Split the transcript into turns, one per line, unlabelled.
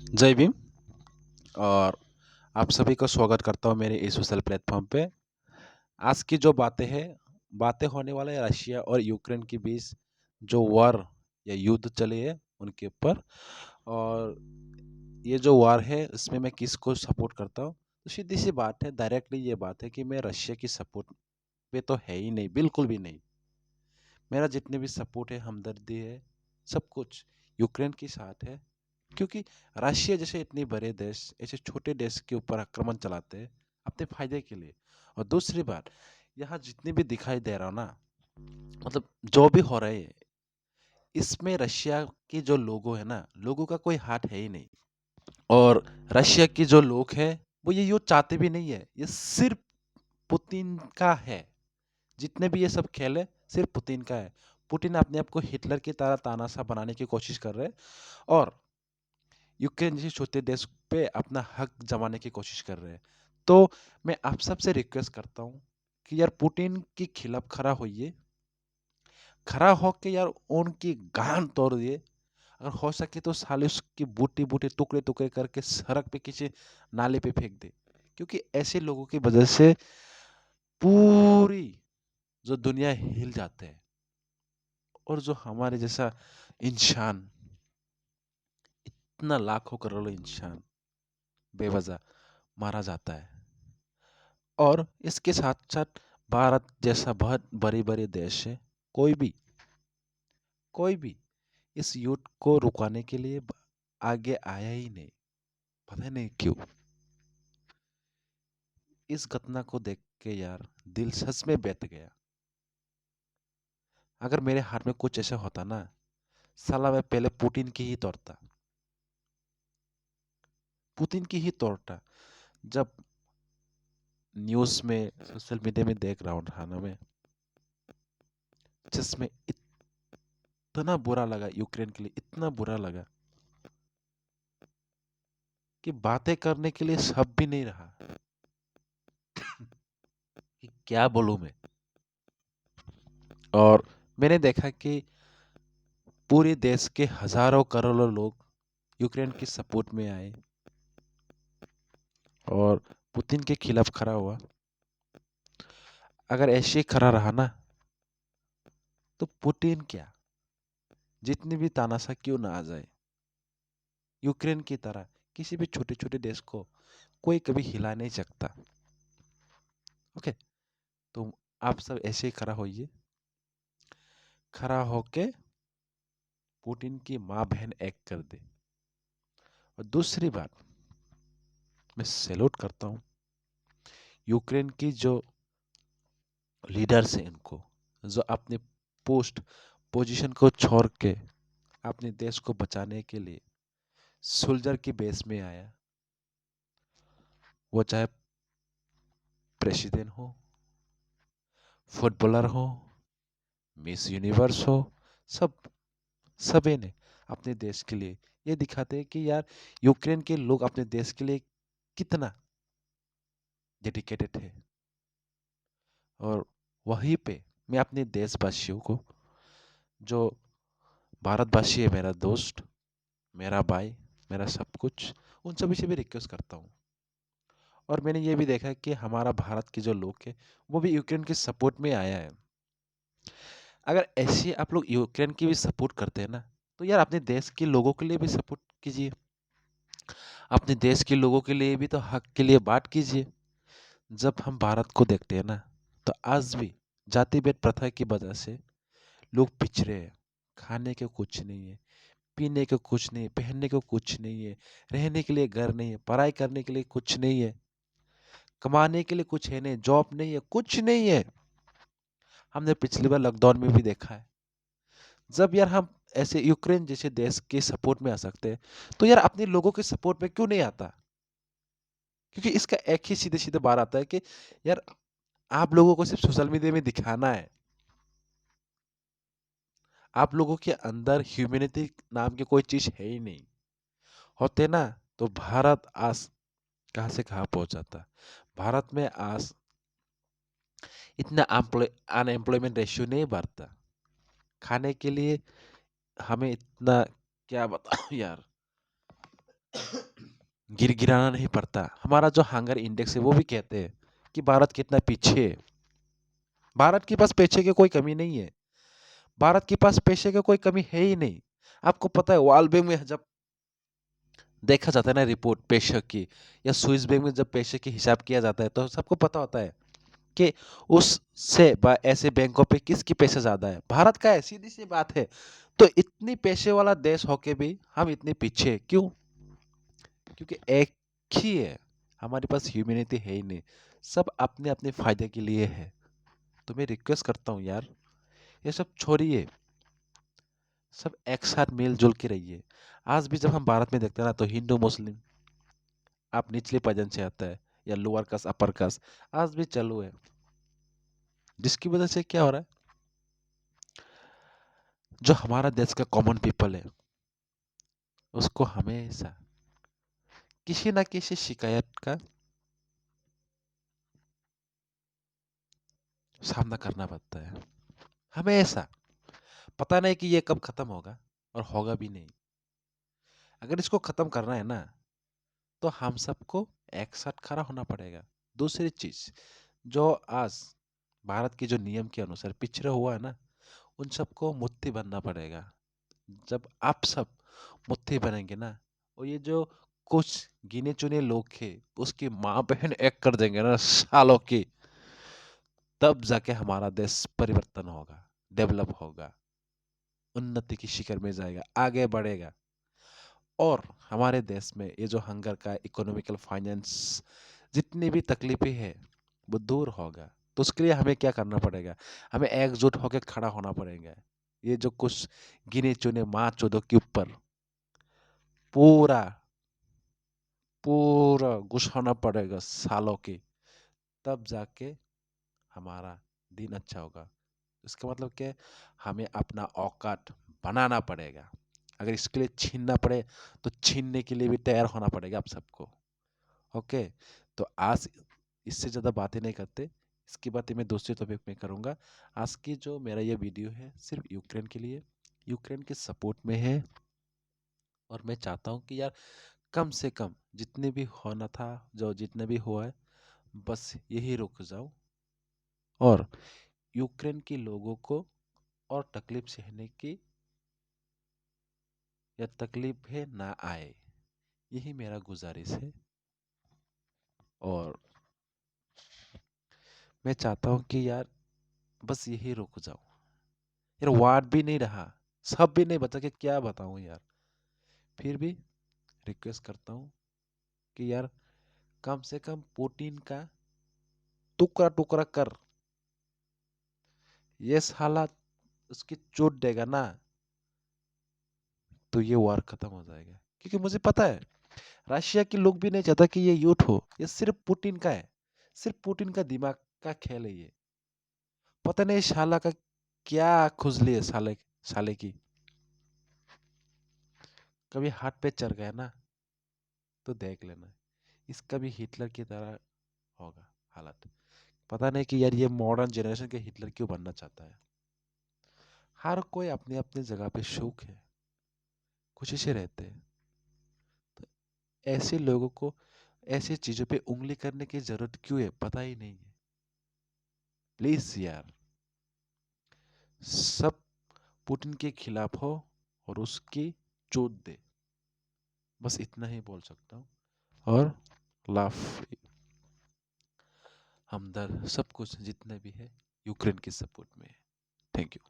जय भीम और आप सभी का स्वागत करता हूँ मेरे इस सोशल प्लेटफॉर्म पे। आज की जो बातें होने वाले हैं रशिया और यूक्रेन के बीच जो वॉर या युद्ध चले है उनके ऊपर। और ये जो वॉर है इसमें मैं किसको सपोर्ट करता हूँ, तो सीधी सी बात है, डायरेक्टली ये बात है कि मैं रशिया की सपोर्ट पे तो है ही नहीं, बिल्कुल भी नहीं। मेरा जितने भी सपोर्ट है, हमदर्दी है, सब कुछ यूक्रेन के साथ है। क्योंकि रशिया जैसे इतने बड़े देश ऐसे छोटे देश के ऊपर आक्रमण चलाते हैं अपने फायदे के लिए। और दूसरी बात, यहाँ जितने भी दिखाई दे रहा हो ना, मतलब जो भी हो रहे है, इसमें रशिया के जो लोगों है ना, लोगों का कोई हाथ है ही नहीं। और रशिया के जो लोग हैं वो ये युद्ध चाहते भी नहीं है, ये सिर्फ पुतिन का है। जितने भी ये सब खेल है सिर्फ पुतिन का है। पुतिन अपने आप को हिटलर की तरह तानाशाह बनाने की कोशिश कर रहे हैं और यूक्रेन जैसे छोटे देश पे अपना हक जमाने की कोशिश कर रहे हैं। तो मैं आप सबसे रिक्वेस्ट करता हूँ कि यार पुतिन के खिलाफ खड़ा होइए, खड़ा होके यार उनकी गांड तोड़ दिए। अगर हो सके तो साले उसकी बूटी बूटी टुकड़े टुकड़े करके सड़क पे किसी नाले पे फेंक दे। क्योंकि ऐसे लोगों की वजह से पूरी जो दुनिया हिल जाते हैं और जो हमारे जैसा इंसान, इतना लाखों करोड़ों इंसान बेवजह मारा जाता है। और इसके साथ साथ भारत जैसा बहुत बड़े बड़े देश है, कोई भी इस युद्ध को रुकाने के लिए आगे आया ही नहीं। पता नहीं क्यों। इस घटना को देख के यार दिल सच में बैठ गया। अगर मेरे हाथ में कुछ ऐसा होता ना, साला मैं पहले पुतिन की ही तोड़ता। जब न्यूज में सोशल मीडिया में देख रहा हूँ था मैं, जिसमें इतना बुरा लगा, यूक्रेन के लिए इतना बुरा लगा कि बातें करने के लिए शब्द भी नहीं रहा कि क्या बोलूं मैं। और मैंने देखा कि पूरे देश के हजारों करोड़ों लोग यूक्रेन की सपोर्ट में आए और पुतिन के खिलाफ खड़ा हुआ। अगर ऐसे ही खड़ा रहा ना, तो पुतिन क्या, जितनी भी तानाशाह क्यों ना आ जाए, यूक्रेन की तरह किसी भी छोटे छोटे देश को कोई कभी हिला नहीं सकता। ओके, तो आप सब ऐसे ही खड़ा होइए, खड़ा होके पुतिन की माँ बहन एक कर दे। और दूसरी बात, मैं सैल्यूट करता हूँ यूक्रेन की जो लीडर्स हैं, इनको जो अपने पोस्ट पोजीशन को छोड़ के अपने देश को बचाने के लिए सोल्जर की बेस में आया। वो चाहे प्रेसिडेंट हो, फुटबॉलर हो, मिस यूनिवर्स हो, सब सभी ने अपने देश के लिए ये दिखाते हैं कि यार यूक्रेन के लोग अपने देश के लिए कितना डेडिकेटेड है। और वहीं पे मैं अपने देशवासियों को, जो भारतवासी है, मेरा दोस्त, मेरा भाई, मेरा सब कुछ, उन सभी से भी रिक्वेस्ट करता हूँ। और मैंने ये भी देखा है कि हमारा भारत के जो लोग हैं वो भी यूक्रेन के सपोर्ट में आया है। अगर ऐसे आप लोग यूक्रेन की भी सपोर्ट करते हैं ना, तो यार अपने देश के लोगों के लिए भी सपोर्ट कीजिए। अपने देश के लोगों के लिए भी तो हक के लिए बात कीजिए। जब हम भारत को देखते हैं ना, तो आज भी जाति भेद प्रथा की वजह से लोग पिछड़े हैं। खाने को कुछ नहीं है, पीने को कुछ नहीं है, पहनने को कुछ नहीं है, रहने के लिए घर नहीं है, पढ़ाई करने के लिए कुछ नहीं है, कमाने के लिए कुछ है नहीं, जॉब नहीं है, कुछ नहीं है। हमने पिछली बार लॉकडाउन में भी देखा है। जब यार हम ऐसे यूक्रेन जैसे देश के सपोर्ट में आ सकते हैं, तो यार अपने लोगों के सपोर्ट में क्यों नहीं आता? क्योंकि इसका एक ही सीधे सीधे बात आता है कि यार आप लोगों को सिर्फ सोशल मीडिया में दिखाना है। आप लोगों के अंदर ह्यूमैनिटी नाम की कोई चीज है ही नहीं। होते ना, तो भारत आज कहाँ से कहाँ पहुंच जाता। भारत में आज इतना अनएम्प्लॉयमेंट रेशियो नहीं बढ़ता। खाने के लिए हमें इतना, क्या बताऊं यार, गिड़गिड़ाना नहीं पड़ता। हमारा जो हंगर इंडेक्स है वो भी कहते हैं कि भारत कितना पीछे है। भारत के पास पैसे की कोई कमी नहीं है। भारत के पास पैसे की कोई कमी है ही नहीं। आपको पता है वर्ल्ड बैंक में जब देखा जाता है ना रिपोर्ट पैसे की, या स्विस बैंक में जब पैसे की हिसाब किया जाता है तो सबको पता होता है कि उससे ऐसे बैंकों पे किसकी पैसे ज्यादा है। भारत का है, सीधी सी बात है। तो इतनी पैसे वाला देश होके भी हम इतने पीछे हैं। क्यों? क्योंकि एक ही है, हमारे पास ह्यूमैनिटी है ही नहीं। सब अपने अपने फायदे के लिए है। तो मैं रिक्वेस्ट करता हूँ यार, ये सब छोड़िए, सब एक साथ मिलजुल के रहिए। आज भी जब हम भारत में देखते हैं ना तो हिंदू मुस्लिम, आप निचले पदन से आता है या लोअर कास्ट अपर कास्ट, आज भी चालू है। जिसकी वजह से क्या हो रहा है, जो हमारा देश का कॉमन पीपल है उसको हमेशा किसी ना किसी शिकायत का सामना करना पड़ता है। हमेशा। पता नहीं कि ये कब खत्म होगा, और होगा भी नहीं। अगर इसको खत्म करना है ना तो हम सबको एक साथ खड़ा होना पड़ेगा। दूसरी चीज, जो आज भारत के जो नियम के अनुसार पिछड़ा हुआ है ना, उन सबको मुट्ठी बांधना पड़ेगा। जब आप सब मुट्ठी बनेंगे ना, और ये जो कुछ गिने चुने लोग हैं उसकी माँ बहन एक कर देंगे ना सालों की, तब जाके हमारा देश परिवर्तन होगा, डेवलप होगा, उन्नति की शिखर में जाएगा, आगे बढ़ेगा। और हमारे देश में ये जो हंगर का इकोनॉमिकल फाइनेंस जितनी भी तकलीफें है वो दूर होगा। तो उसके लिए हमें क्या करना पड़ेगा, हमें एकजुट होकर खड़ा होना पड़ेगा। ये जो कुछ गिने चुने माँ चौदह के ऊपर पूरा पूरा घुसाना पड़ेगा सालों की, तब जाके हमारा दिन अच्छा होगा। इसका मतलब क्या है, हमें अपना औकात बनाना पड़ेगा। अगर इसके लिए छीनना पड़े तो छीनने के लिए भी तैयार होना पड़ेगा आप सबको। ओके, तो आज इससे ज़्यादा बातें नहीं करते, इसकी बातें मैं दूसरे टॉपिक में करूँगा। आज की जो मेरा ये वीडियो है सिर्फ यूक्रेन के लिए, यूक्रेन के सपोर्ट में है। और मैं चाहता हूँ कि यार कम से कम जितने भी होना था, जो जितने भी हुआ है, बस यही रुक जाओ, और यूक्रेन के लोगों को और तकलीफ सहने की या तकलीफें ना आए, यही मेरा गुजारिश है। और मैं चाहता हूँ कि यार बस यही रुक जाओ। यार वार्ड भी नहीं रहा, सब भी नहीं बचा, कि क्या बताऊँ यार। फिर भी रिक्वेस्ट करता हूँ कि यार कम से कम पुतिन का टुकड़ा टुकड़ा कर, ये साला उसकी चोट देगा ना तो ये वार खत्म हो जाएगा। क्योंकि मुझे पता है रशिया के लोग भी नहीं चाहता कि ये युद्ध हो। ये सिर्फ पुतिन का है, सिर्फ पुतिन का दिमाग का खेल है ये। पता नहीं साला का क्या खुजली है साले साले की। कभी हाथ पे चढ़ गया ना तो देख लेना, इसका भी हिटलर की तरह होगा हालत। पता नहीं कि यार ये मॉडर्न जनरेशन के हिटलर क्यों बनना चाहता है। हर कोई अपनी अपनी जगह पे सुख है, खुशी से रहते हैं। तो ऐसे लोगों को ऐसी चीजों पे उंगली करने की जरूरत क्यों है, पता ही नहीं है। प्लीज यार, सब पुतिन के खिलाफ हो और उसकी चोट दे, बस इतना ही बोल सकता हूँ। और लाफ, हमदर्द, सब कुछ जितने भी है यूक्रेन के सपोर्ट में है। Thank you.